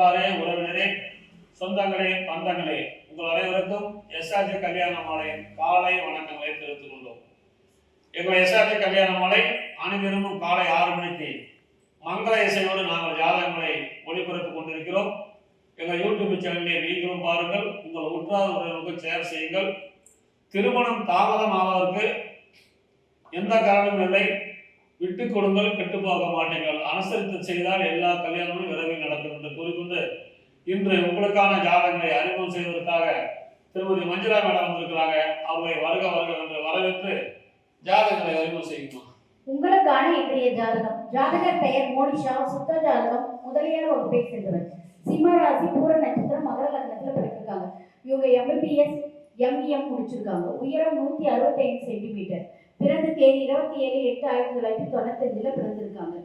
உற்றாரே, உறவினரே, சொந்தங்களே, பந்தங்களே, உங்கள் அனைவருக்கும் எஸ்ஆர்ஜி கல்யாண மாலையின் காலை வணக்கங்களை தெரிவித்துக் கொண்டோம். எங்கள் எஸ்ஆர்ஜி கல்யாண மாலை அனைவரும் காலை 6 மணிக்கு மங்கள இசையோடு நாங்கள் ஜாதகங்களை ஒளிபரப்பிக் கொண்டிருக்கிறோம். எங்கள் யூடியூப் சேனலில் நீங்களும் பாருங்கள், உங்கள் உற்றார் உறவினருக்கு ஷேர் செய்யுங்கள். திருமணம் தாமதம் ஆவதற்கு எந்த காரணமும் இல்லை. விட்டுக் கொடுங்கள், கெட்டு போக மாட்டீர்கள். அனுசரித்து செய்தால் எல்லா கல்யாணமும் விரைவில் நடக்கும் என்று கூறிக்கொண்டு இன்று உங்களுக்கான ஜாதகங்களை அறிமுகம் செய்வதற்காக திருமதி மஞ்சுளா மேடம் வந்திருக்கிறாங்க. அவர்களை வருக வருக என்று வரவேற்று ஜாதகங்களை அறிமுகம் செய்யணும். உங்களுக்கான இன்றைய ஜாதகம். ஜாதகர் பெயர் மோனிஷா. சுத்த ஜாதகம் முதலியார் வகுப்பை சேர்ந்தவர். சிம்ம ராசி, பூர நட்சத்திரம், மகர லக்னத்துல பிறந்திருக்காங்க. இவங்க MBBS MBM முடிச்சிருக்காங்க. உயரம் 165 சென்டிமீட்டர். பிறந்த தேதி 27/8/1995 பிறந்திருக்காங்க.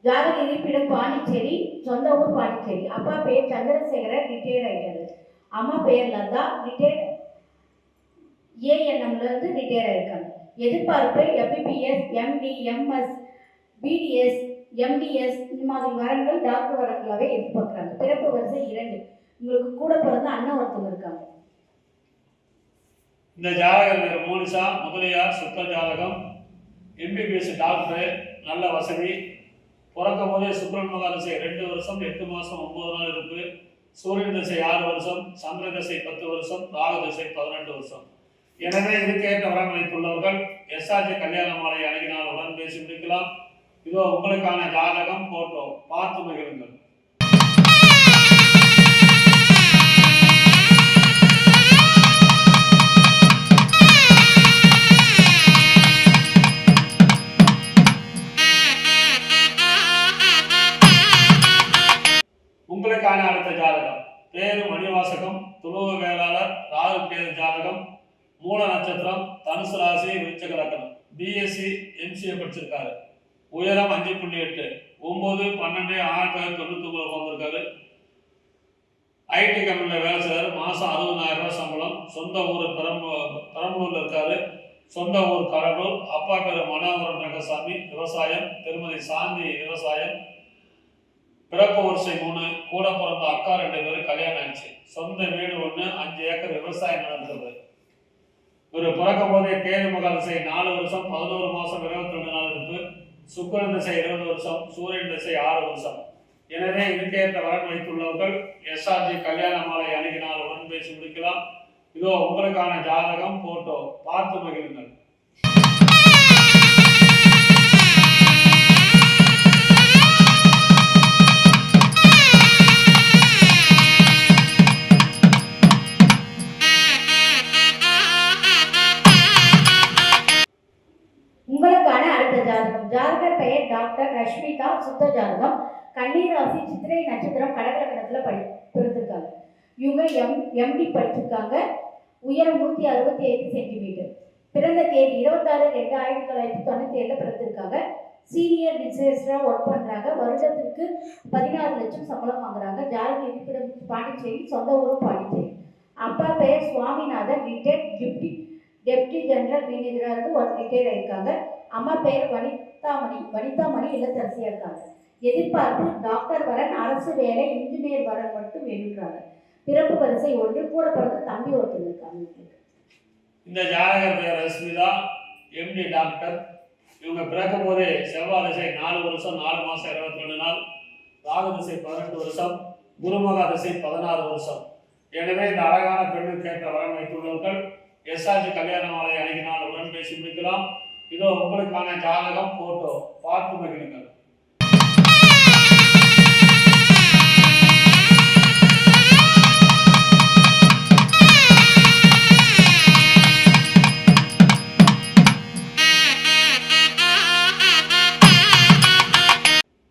ஜாதக இருப்பிடம் பாண்டிச்சேரி, சொந்த ஊர் பாண்டிச்சேரி. அப்பா பெயர் சந்திரசேகரர், ரிட்டையர்ட் ஆயிட்டாரு. அம்மா பெயர் லதா, ரிட்டையர்ட் ANMல இருந்து ரிட்டையர் ஆயிருக்காங்க. எதிர்பார்ப்பு MBBS MD MS BDS MDS இந்த மாதிரி வரங்கள் டாக்டர் வரங்களாவே எதிர்பார்க்குறாங்க. பிறப்பு வரிசை 2. உங்களுக்கு கூட பிறந்த அண்ணன் ஒருத்தவங்க இருக்காங்க. இந்த ஜாதகர் பேர் மோனிஷா, முதலியார், சுத்த ஜாதகம், MBBS டாக்டர், நல்ல வசதி. பிறக்கும் போதே சுக்கிரன் மகாதசை 2 வருஷம் 8 மாதம் 9 நாள் இருக்கு. சூரியன் தசை 6 வருஷம், சந்திர தசை 10 வருஷம், ராகு தசை 18 வருஷம். எனவே இதுக்கேற்ற வரமளித்துள்ளவர்கள் எஸ்ஆர்ஜி கல்யாண மாலை அணுகினால் உடன் பேசி முடிக்கலாம். இதோ உங்களுக்கான ஜாதகம், போட்டோ பார்த்து மகிழுங்கள். உங்களுக்கான அடுத்த ஜாதகம் பேரு மணிவாசகம், துளுவ வேளாளர், ராகு கேது ஜாதகம், மூல நட்சத்திரம், தனுசு ராசி, விருச்சிக லக்னம். BSc MCA படிச்சிருக்காரு. உயரம் 5.8, 9/12/1999 வந்திருக்காரு. IT கம்பெனியில் வேலை செய்றாரு. மாதம் 60,000 ரூபாய் சம்பளம். சொந்த ஊர் பெரம்பலூர்ல இருக்காரு. சொந்த ஊர் கடலூர். அப்பா பேர் மனோகரன் ரங்கசாமி, விவசாயம். திருமதி சாந்தி, விவசாயம். பிறப்பு வரிசை 3. கூட பிறந்த அக்கா 2 பேர், கல்யாணம் ஆயிடுச்சு. சொந்த வீடு 1, 5 ஏக்கர் விவசாயம் நடந்தது. ஒரு பிறக்கும் போதே கேது மகாதசை 4 வருஷம் 11 மாதம் 22 நாள் இருக்கு. சுக்கிரன் திசை 20 வருஷம், சூரியன் திசை 6 வருஷம். எனவே இதுக்கேற்ற வரன் வைத்துள்ளவர்கள் எஸ்ஆர்ஜி கல்யாண மாலை அணுகினால் உடன் பேசி முடிக்கலாம். இதோ உங்களுக்கான ஜாதகம், போட்டோ பார்த்து மகிழுங்கள். உங்களுக்கான அடுத்த ஜாதகம். ஜாதகர் பெயர் டாக்டர் ரஷ்மிகா. சுத்த ஜாதகம் கன்னி ராசி, சித்திரை நட்சத்திரம், கடக லக்னத்துல பிறந்திருக்காங்க. இவங்க MD படிச்சிருக்காங்க. உயரம் 165 சென்டிமீட்டர். பிறந்த தேதி 26/2/1997 பிறந்திருக்காங்க. சீனியர் ரிசர்ச்சரா ஒர்க் பண்றாங்க. வருடத்திற்கு 16 லட்சம் சம்பளம் வாங்குறாங்க. ஜாதக இருப்பிடம் பாண்டிச்சேரி, சொந்த ஊரும் பாண்டிச்சேரி. அப்பா பெயர் சுவாமிநாதன், ரிட்டையர்ட் டெப்டி ஜெனரல் மேனேஜராக இருந்து ரிட்டையர் ஆயிருக்காங்க. அம்மா பெயர் வனிதாமணி இல்லத்தரசியா இருக்காங்க. எதிர்பார்ப்பு டாக்டர் வரன், அரசு வேலை, இன்ஜினியர் வரன் மட்டும் வேணுன்றாங்க. பிறப்பு வரிசை 1. கூட பிறந்த தம்பி ஒருத்தர் இருக்காங்க. இந்த ஜாதகர் பெயர் ரஷ்மிதா, MD டாக்டர். இவங்க பிறக்கும் போதே செவ்வாய் திசை 4 வருஷம் 4 மாதம் 22 நாள், ராகு திசை 18 வருஷம், குருமகா திசை 16 வருஷம். எனவே இந்த அழகான பெண்ணுக்கு ஏற்ற வரன் வைத்துள்ளவர்கள் எஸ்ஆர்ஜி கல்யாண மாலை அணுகினால் உடன் பேசி முடிக்கலாம். இதோ உங்களுக்கான ஜாதகம், போட்டோ பார்த்து மகிழுங்கள்.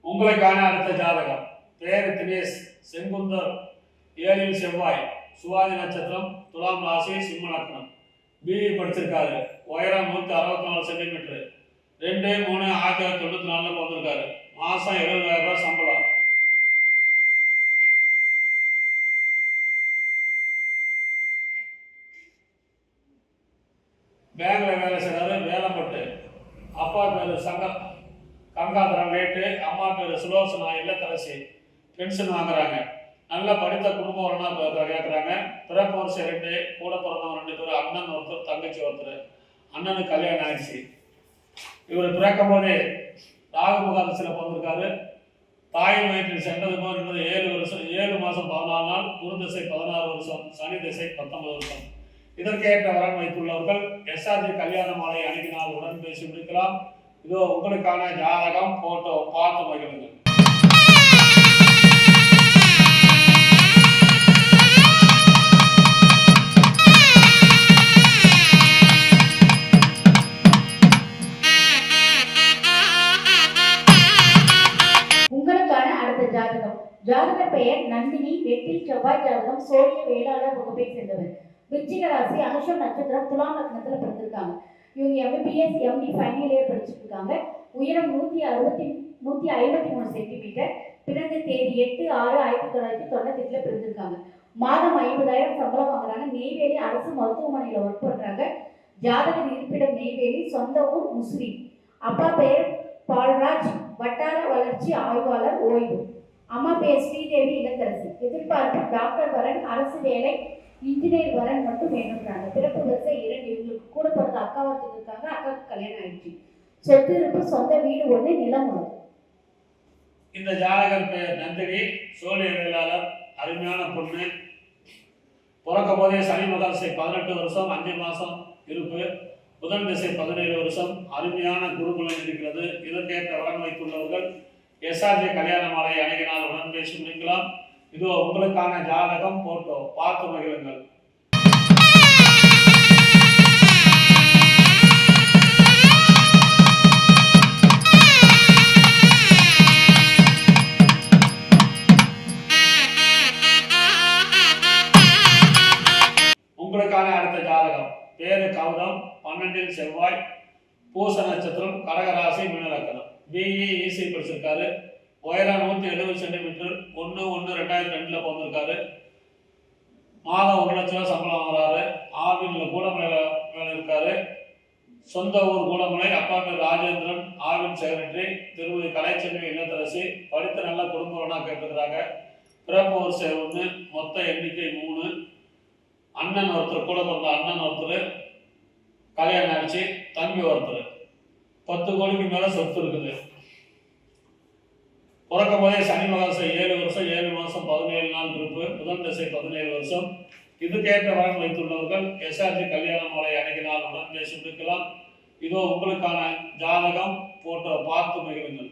உங்களுக்கான அடுத்த ஜாதகம் பேரு தினேஷ், செங்குந்தர், 7 செவ்வாய், சுவாதி நட்சத்திரம், துலாம் ராசி, சிம்ம லக்னம். BE படிச்சிருக்காரு. உயரம் 164 சென்டிமீட்டர். 2/3/1994 வந்திருக்காரு. மாசம் 70,000 ரூபாய் சம்பளம். பேங்க்ல வேலை செய்றாரு. வேலைப்பட்டு. அப்பா பேரு கங்காதரன் லேட்டு, அம்மா பேரு சுலோசனா இல்லத்தரசி. பென்ஷன் வாங்குறாங்க. நல்லா படித்த குடும்பம் வரனா கேட்குறாங்க. பிறப்பு வருஷம் 2, கூட பிறந்தவங்க 2 பேர், அண்ணன் ஒருத்தர் தங்கச்சி ஒருத்தர். அண்ணனுக்கு கல்யாணம் ஆயிடுச்சு. இவர் பிறக்கும் போதே ராகு முகாதசில் பிறந்திருக்காரு. தாயின் வயிற்றில் சென்றது போல் இருந்தது 7 வருஷம் 7 மாதம் 14 நாள், குரு திசை 16 வருஷம், சனி திசை 19 வருஷம். இதற்கேற்ற வரன் வைத்துள்ளவர்கள் எஸ்ஆர்ஜி கல்யாண மாலை அணுகினால் உடன் பேசி முடிக்கலாம். இதோ உங்களுக்கான ஜாதகம் போட்டோ பார்த்து மகிழுங்கள். உங்களுக்கான அடுத்த ஜாதகம். ஜாதகர் பெயர் நந்தினி. 8 செவ்வாய் ஜாதகம். சோழிய வேளாளர் வகுப்பை சேர்ந்தவர். விருச்சிக ராசி. அனுஷம் நட்சத்திரம். துலாம் லக்னத்துல பிறந்திருக்காங்க. இவங்க MBBS MD ஃபைனல் இயர் படிச்சுட்டு இருக்காங்க. உயரம் 153 சென்டிமீட்டர். பிறந்த தேதி 8/6/1998 பிறந்திருக்காங்க. மாதம் 50,000 சம்பளம் வாங்குறாங்க. நெய்வேலி அரசு மருத்துவமனையில் ஒர்க் பண்றாங்க. ஜாதகர் இருப்பிடம் நெய்வேலி. சொந்த ஊர் முசிறி. அப்பா பெயர் பால்ராஜ். வட்டார வளர்ச்சி ஆய்வாளர், ஓய்வு. அம்மா பெயர் ஸ்ரீதேவி இளத்தரசி. எதிர்பார்ப்பு டாக்டர் வரன், அரசு வேலை, இன்ஜினியர் வரன் மட்டும் வேணும்ன்றாங்க. பிறப்பு வரிசை 2. இவங்களுக்கு கூட பிறந்த அக்கா ஒருத்தர் இருக்காங்க. அக்காவுக்கு கல்யாணம் ஆயிடுச்சு. சொத்து இருப்பு சொந்த வீடு 1, நிலம் 1. இந்த ஜாதகர் பெயர் நந்தினி. சோழிய வேளாளர். அருமையான பொண்ணு. பிறக்கும் போதே சனி மகாதசை 18 வருஷம் 5 மாதம் இருப்பு. புதன் திசை 17 வருஷம். அருமையான குருகுலம் இருக்கிறது. இதற்கேற்ற வரன் வைத்துள்ளவர்கள் எஸ்ஆர்ஜி கல்யாண மாலை அணுகினால் உடன் பேசி முடிக்கலாம். இதோ உங்களுக்கான ஜாதகம் போட்டோ பார்த்து மகிழுங்கள். உங்களுக்கான அடுத்த ஜாதகம். பேரு கௌதம். 12 செவ்வாய். பூச நட்சத்திரம். கடகராசி, மீனலக்கணம். BE EC படிச்சிருக்காரு. உயரம் 170 சென்டிமீட்டர். 1/1/2002 பிறந்திருக்காரு. மாதம் 1 லட்ச ரூபா சம்பளம் வாங்குறாரு. ஆவினில் கூடமலை வேலை இருக்காரு. சொந்த ஊர் கூடமலை. அப்பா பேர் ராஜேந்திரன். ஆவின் செக்ரட்டரி. திருமதி கலைச்செல்வி இல்லத்தரசி. படித்த நல்ல குடும்பம்னா கேட்டுக்கிறாங்க. பிறப்பு வருஷம் 1. மொத்த எண்ணிக்கை 3. அண்ணன் ஒருத்தர், கூட பிறந்த அண்ணன் ஒருத்தர் கல்யாணம் ஆயிடுச்சு. தம்பி ஒருத்தர். 10 கோடிக்கு மேலே சொத்து இருக்குது. பிறக்கும் போதே சனி மகாதசை 7 வருஷம் 7 மாதம் 17 நாள் இருப்பு. புதன் திசை 17 வருஷம். இதுக்கேற்ற வரன் வைத்துள்ளவர்கள் எஸ்ஆர்ஜி கல்யாண மாலை அணுகினால் உடன் பேசி முடிக்கலாம். இதோ உங்களுக்கான ஜாதகம் போட்டோ பார்த்து மகிழுங்கள்.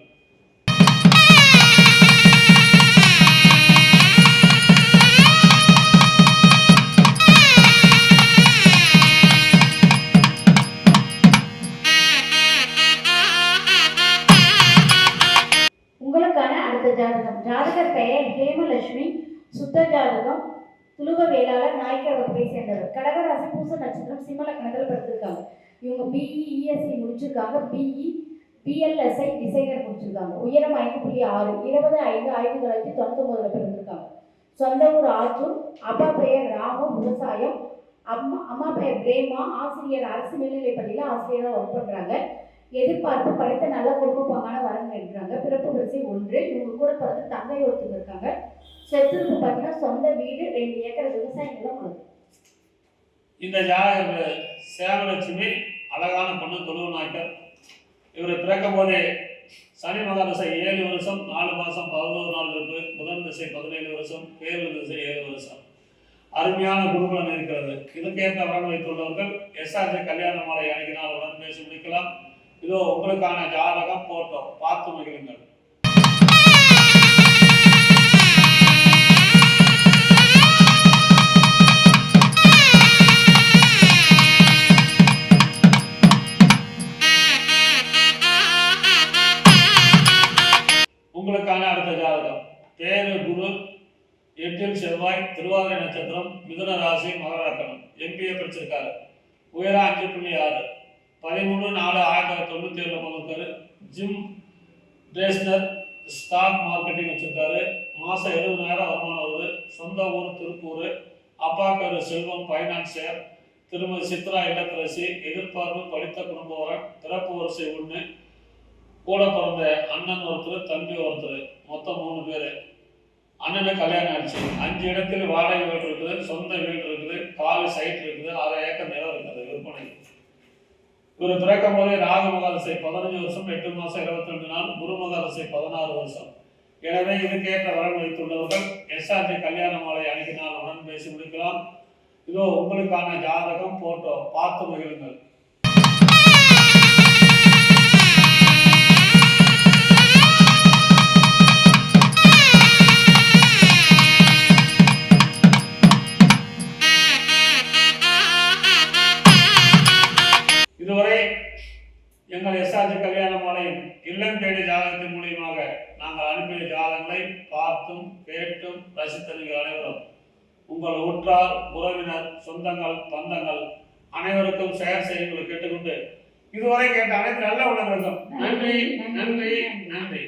உங்களுக்கான அடுத்த ஜாதகம். ஜாதகர் பெயர் ஹேமலட்சுமி. சுத்த ஜாதகம். துலுவ வேளாளர், நாய்க்கர் வகுப்பை சேர்ந்தவர். கடகராசி. பூச நட்சத்திரம். சிம்ம லக்னத்தில் பிறந்திருக்காங்க. இவங்க BE ESC முடிச்சிருக்காங்க. BE BLSI டிசைனர் முடிச்சிருக்காங்க. உயரம் 5.6. 20/5/1999 பிறந்திருக்காங்க. சொந்த ஊர் ஆத்தூர். அப்பா பெயர் ராமு. விவசாயம். அம்மா பெயர் பிரேமா. ஆசிரியர். அரசு மேல்நிலைப்பள்ளியில் ஆசிரியராக ஒர்க் பண்றாங்க. எதிர்பார்ப்பு படித்த நல்ல குடும்பப்பாங்கான வரன் எடுக்கிறாங்க. பிறப்பு வரிசை 1. இவங்க கூட பிறந்த தங்கை ஒருத்தர் இருக்காங்க. சொத்துக்கு பார்த்தீங்கன்னா சொந்த வீடு, 2 ஏக்கர் விவசாய நிலம் உள்ளது. இந்த ஜாதகர் சேமலட்சுமி. அழகான பொண்ணு. தொழுவு நாய்க்கர். இவர் பிறக்கும் போதே சனி மகாதசை 7 வருஷம் 4 மாதம் 11 நாள் இருப்பு. புதன் திசை 17 வருஷம். பேரு திசை 7 வருஷம். அருமையான குருகுலம் இருக்கிறது. இதுக்கேற்ற வரன் வைத்துள்ளவர்கள் எஸ்ஆர்ஜி கல்யாண மாலை அணுகினால் உடன் பேசி முடிக்கலாம். இதோ உங்களுக்கான ஜாதகம் போட்டோ பார்த்து மகிழுங்கள். உங்களுக்கான அடுத்த ஜாதகம். பேரு குரு. 8 செவ்வாய். திருவாதிரை நட்சத்திரம். மிதுன ராசி, மகர லக்னம். MBA படிச்சிருக்காரு. உயரம் 5.6. 13/4/1997 பிறந்திருக்காரு. ஜிம் ட்ரேஸ்னர் ஸ்டாக் மார்க்கெட்டிங் வச்சிருக்காரு. மாதம் 70,000 வருமானம் வருது. சொந்த ஊர் திருப்பூர். அப்பா பேர் செல்வம், ஃபைனான்சியர். திருமதி சித்ரா இல்லத்தரசி. எதிர்பார்ப்பு படித்த குடும்ப வரன். பிறப்பு வரிசை 1. கூட பிறந்த அண்ணன் ஒருத்தர், தம்பி ஒருத்தர். மொத்தம் 3 பேர். அண்ணனுக்கு கல்யாணம் ஆயிடுச்சு. 5 இடத்தில் வாடகை வீடு இருக்குது, சொந்த வீடு இருக்குது, காலி சைட் இருக்குது, 1/2 ஏக்கர் நிலம் இருக்குது விற்பனை. இவர் பிறக்கும் போதே ராகு மகாதசை 15 வருஷம் 8 மாசம் 22 நாள், குரு மகாதசை 16 வருஷம். எனவே இதுக்கேற்ற வரன் வைத்துள்ளவர்கள் எஸ்ஆர்ஜி கல்யாண மாலை அணுகினால் உடன் பேசி முடிக்கலாம். இதோ உங்களுக்கான ஜாதகம் போட்டோ பார்த்து மகிழுங்கள். இதுவரை எங்கள் எஸ்ஆர்ஜி கல்யாண மாலையின் இல்லம் தேடி ஜாதகத்தின் மூலியமாக நாங்கள் அனுப்பிய ஜாதகங்களை பார்த்தும் கேட்டும் ரசித்த நீங்கள் அனைவரும் உங்கள் உற்றார் உறவினர் சொந்தங்கள் பந்தங்கள் அனைவருக்கும் ஷேர் செய்யுங்கள் கேட்டுக்கொண்டு இதுவரை கேட்ட அனைத்து நல்ல உணர்வுகளுக்கும் நன்றி நன்றி நன்றி.